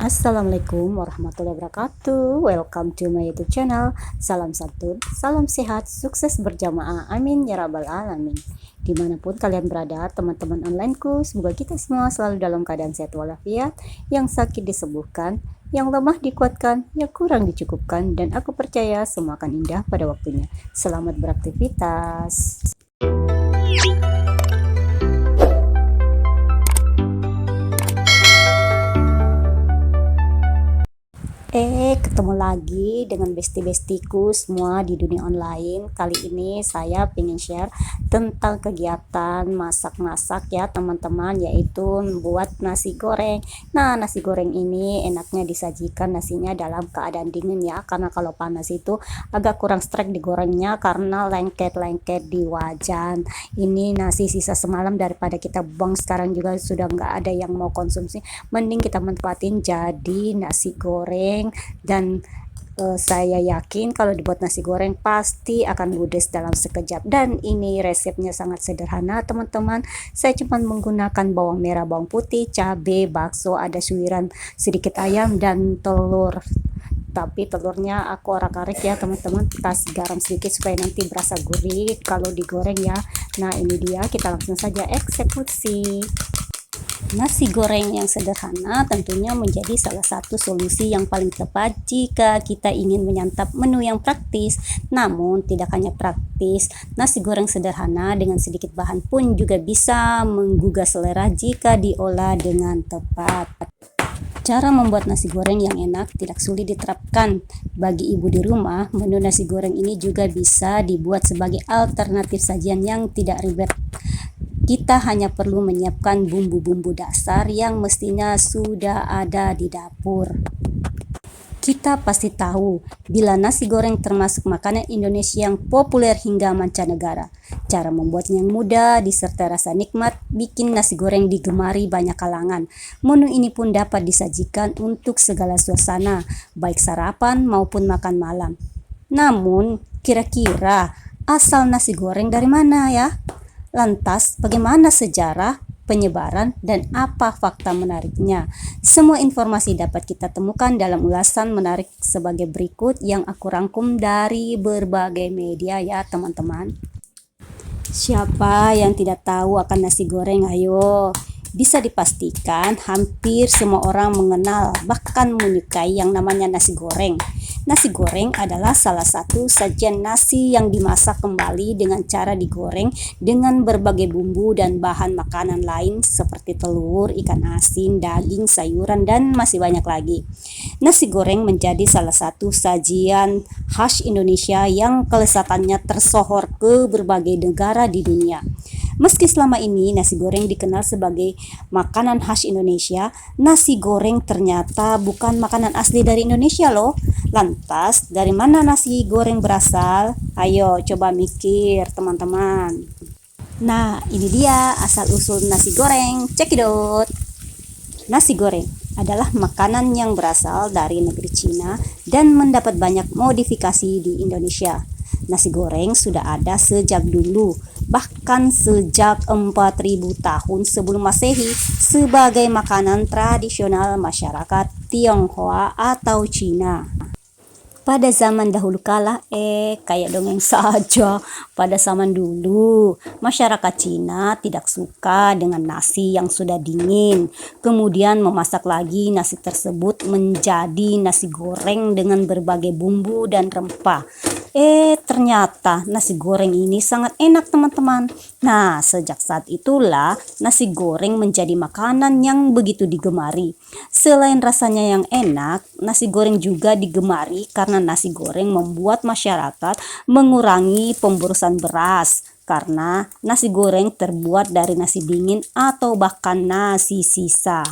Assalamualaikum warahmatullahi wabarakatuh. Welcome to my YouTube channel. Salam santun, salam sehat, sukses berjamaah. Amin ya rabbal alamin. Dimanapun kalian berada, teman-teman onlineku, semoga kita semua selalu dalam keadaan sehat walafiat, yang sakit disembuhkan, yang lemah dikuatkan, yang kurang dicukupkan, dan aku percaya semua akan indah pada waktunya. Selamat beraktivitas. Ketemu lagi dengan besti-bestiku semua di dunia online. Kali ini saya ingin share tentang kegiatan masak-masak ya teman-teman, yaitu membuat nasi goreng. Nah, nasi goreng ini enaknya disajikan nasinya dalam keadaan dingin ya, karena kalau panas itu agak kurang strike digorengnya karena lengket-lengket di wajan. Ini nasi sisa semalam, daripada kita buang sekarang juga sudah nggak ada yang mau konsumsi, mending kita manfaatin jadi nasi goreng. Dan saya yakin kalau dibuat nasi goreng pasti akan ludes dalam sekejap. Dan ini resepnya sangat sederhana teman-teman. Saya cuma menggunakan bawang merah, bawang putih, cabai, bakso, ada suiran sedikit ayam dan telur. Tapi telurnya aku orak-arik ya teman-teman, kasih garam sedikit supaya nanti berasa gurih kalau digoreng ya. Nah, ini dia, kita langsung saja eksekusi. Nasi goreng yang sederhana tentunya menjadi salah satu solusi yang paling tepat jika kita ingin menyantap menu yang praktis. Namun tidak hanya praktis, nasi goreng sederhana dengan sedikit bahan pun juga bisa menggugah selera jika diolah dengan tepat. Cara membuat nasi goreng yang enak tidak sulit diterapkan. Bagi ibu di rumah, menu nasi goreng ini juga bisa dibuat sebagai alternatif sajian yang tidak ribet. Kita hanya perlu menyiapkan bumbu-bumbu dasar yang mestinya sudah ada di dapur. Kita pasti tahu bila nasi goreng termasuk makanan Indonesia yang populer hingga mancanegara. Cara membuatnya yang mudah disertai rasa nikmat bikin nasi goreng digemari banyak kalangan. Menu ini pun dapat disajikan untuk segala suasana, baik sarapan maupun makan malam. Namun, kira-kira asal nasi goreng dari mana ya? Lantas, bagaimana sejarah, penyebaran, dan apa fakta menariknya? Semua informasi dapat kita temukan dalam ulasan menarik sebagai berikut yang aku rangkum dari berbagai media ya teman-teman. Siapa yang tidak tahu akan nasi goreng? Ayo, bisa dipastikan hampir semua orang mengenal, bahkan menyukai yang namanya nasi goreng. Nasi goreng adalah salah satu sajian nasi yang dimasak kembali dengan cara digoreng dengan berbagai bumbu dan bahan makanan lain seperti telur, ikan asin, daging, sayuran, dan masih banyak lagi. Nasi goreng menjadi salah satu sajian khas Indonesia yang kelezatannya tersohor ke berbagai negara di dunia. Meski selama ini nasi goreng dikenal sebagai makanan khas Indonesia, nasi goreng ternyata bukan makanan asli dari Indonesia loh. Lantas, dari mana nasi goreng berasal? Ayo coba mikir teman-teman. Nah, ini dia asal-usul nasi goreng. Cekidot. Nasi goreng adalah makanan yang berasal dari negeri Cina dan mendapat banyak modifikasi di Indonesia. Nasi goreng sudah ada sejak dulu, bahkan sejak 4000 tahun sebelum Masehi sebagai makanan tradisional masyarakat Tionghoa atau Cina. Pada zaman dahulu kala, kayak dongeng saja. Pada zaman dulu, masyarakat Cina tidak suka dengan nasi yang sudah dingin. Kemudian memasak lagi nasi tersebut menjadi nasi goreng dengan berbagai bumbu dan rempah. Ternyata nasi goreng ini sangat enak teman-teman. Nah, sejak saat itulah nasi goreng menjadi makanan yang begitu digemari. Selain rasanya yang enak, nasi goreng juga digemari karena nasi goreng membuat masyarakat mengurangi pemborosan beras. Karena nasi goreng terbuat dari nasi dingin atau bahkan nasi sisa.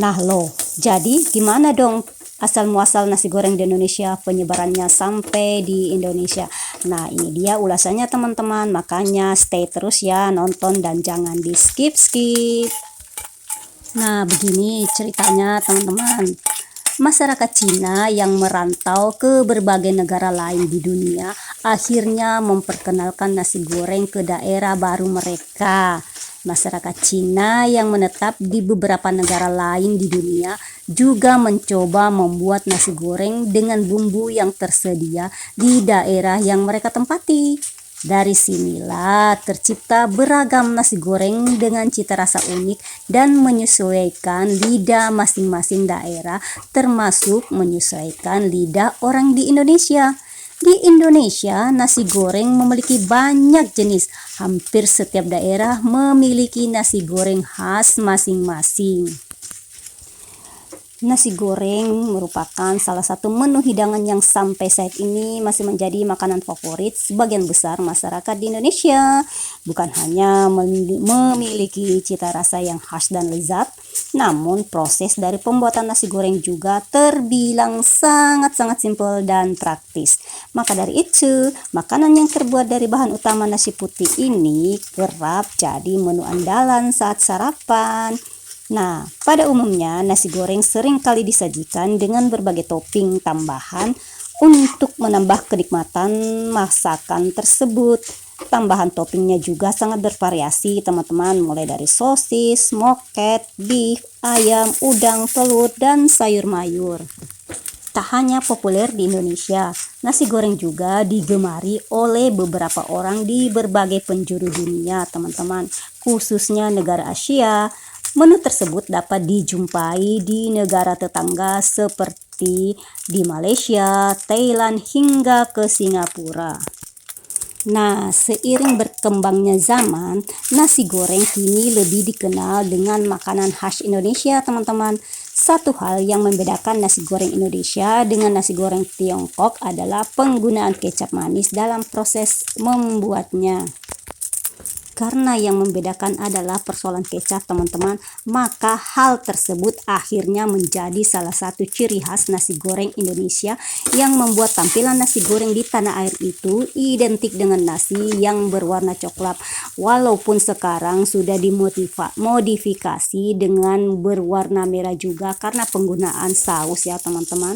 Nah loh, jadi gimana dong asal muasal nasi goreng di Indonesia, penyebarannya sampai di Indonesia? Nah, ini dia ulasannya teman-teman, makanya stay terus ya nonton dan jangan di skip-skip. Nah, begini ceritanya teman-teman. Masyarakat Cina yang merantau ke berbagai negara lain di dunia akhirnya memperkenalkan nasi goreng ke daerah baru mereka. Masyarakat Cina yang menetap di beberapa negara lain di dunia juga mencoba membuat nasi goreng dengan bumbu yang tersedia di daerah yang mereka tempati. Dari sinilah tercipta beragam nasi goreng dengan cita rasa unik dan menyesuaikan lidah masing-masing daerah, termasuk menyesuaikan lidah orang di Indonesia. Di Indonesia, nasi goreng memiliki banyak jenis. Hampir setiap daerah memiliki nasi goreng khas masing-masing. Nasi goreng merupakan salah satu menu hidangan yang sampai saat ini masih menjadi makanan favorit sebagian besar masyarakat di Indonesia. Bukan hanya memiliki cita rasa yang khas dan lezat, namun proses dari pembuatan nasi goreng juga terbilang sangat-sangat simpel dan praktis. Maka dari itu, makanan yang terbuat dari bahan utama nasi putih ini kerap jadi menu andalan saat sarapan. Nah, pada umumnya nasi goreng sering kali disajikan dengan berbagai topping tambahan untuk menambah kenikmatan masakan tersebut. Tambahan toppingnya juga sangat bervariasi teman-teman, mulai dari sosis, moket, beef, ayam, udang, telur, dan sayur mayur. Tak hanya populer di Indonesia, nasi goreng juga digemari oleh beberapa orang di berbagai penjuru dunia teman-teman, khususnya negara Asia. Menu tersebut dapat dijumpai di negara tetangga seperti di Malaysia, Thailand, hingga ke Singapura. Nah, seiring berkembangnya zaman, nasi goreng kini lebih dikenal dengan makanan khas Indonesia, teman-teman. Satu hal yang membedakan nasi goreng Indonesia dengan nasi goreng Tiongkok adalah penggunaan kecap manis dalam proses membuatnya. Karena yang membedakan adalah persoalan kecap teman-teman, maka hal tersebut akhirnya menjadi salah satu ciri khas nasi goreng Indonesia yang membuat tampilan nasi goreng di tanah air itu identik dengan nasi yang berwarna coklat, walaupun sekarang sudah dimodifikasi dengan berwarna merah juga karena penggunaan saus ya teman-teman.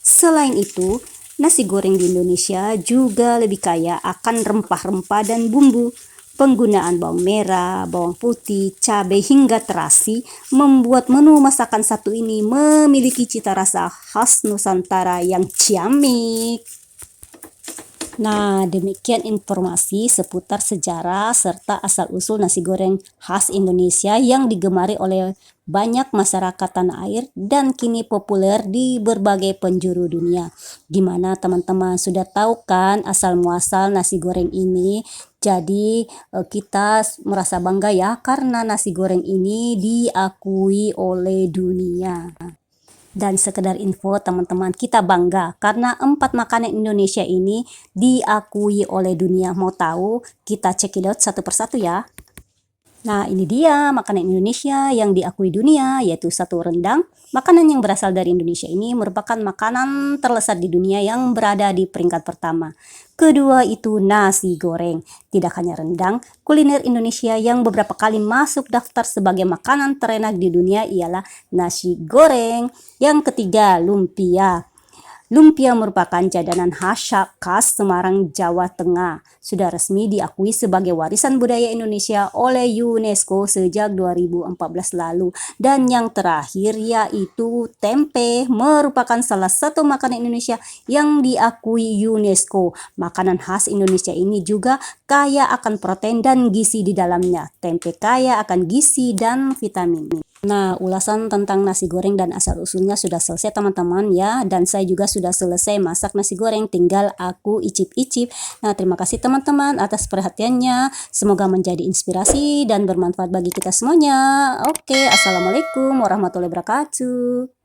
Selain itu, nasi goreng di Indonesia juga lebih kaya akan rempah-rempah dan bumbu. Penggunaan bawang merah, bawang putih, cabai hingga terasi membuat menu masakan satu ini memiliki cita rasa khas Nusantara yang ciamik. Nah, demikian informasi seputar sejarah serta asal-usul nasi goreng khas Indonesia yang digemari oleh banyak masyarakat tanah air dan kini populer di berbagai penjuru dunia. Gimana teman-teman, sudah tahu kan asal muasal nasi goreng ini? Jadi kita merasa bangga ya karena nasi goreng ini diakui oleh dunia. Dan sekedar info teman-teman, kita bangga karena 4 makanan Indonesia ini diakui oleh dunia. Mau tahu? Kita cekidot satu persatu ya. Nah, ini dia makanan Indonesia yang diakui dunia, yaitu satu, rendang. Makanan yang berasal dari Indonesia ini merupakan makanan terlezat di dunia yang berada di peringkat pertama. Kedua itu nasi goreng. Tidak hanya rendang, kuliner Indonesia yang beberapa kali masuk daftar sebagai makanan terenak di dunia ialah nasi goreng. Yang ketiga, lumpia. Lumpia merupakan jajanan khas Semarang, Jawa Tengah. Sudah resmi diakui sebagai warisan budaya Indonesia oleh UNESCO sejak 2014 lalu. Dan yang terakhir yaitu tempe, merupakan salah satu makanan Indonesia yang diakui UNESCO. Makanan khas Indonesia ini juga kaya akan protein dan gizi di dalamnya. Tempe kaya akan gizi dan vitamin. Nah, ulasan tentang nasi goreng dan asal-usulnya sudah selesai teman-teman ya. Dan saya juga sudah selesai masak nasi goreng, tinggal aku icip-icip. Nah, terima kasih teman-teman atas perhatiannya. Semoga menjadi inspirasi dan bermanfaat bagi kita semuanya. Oke, assalamualaikum warahmatullahi wabarakatuh.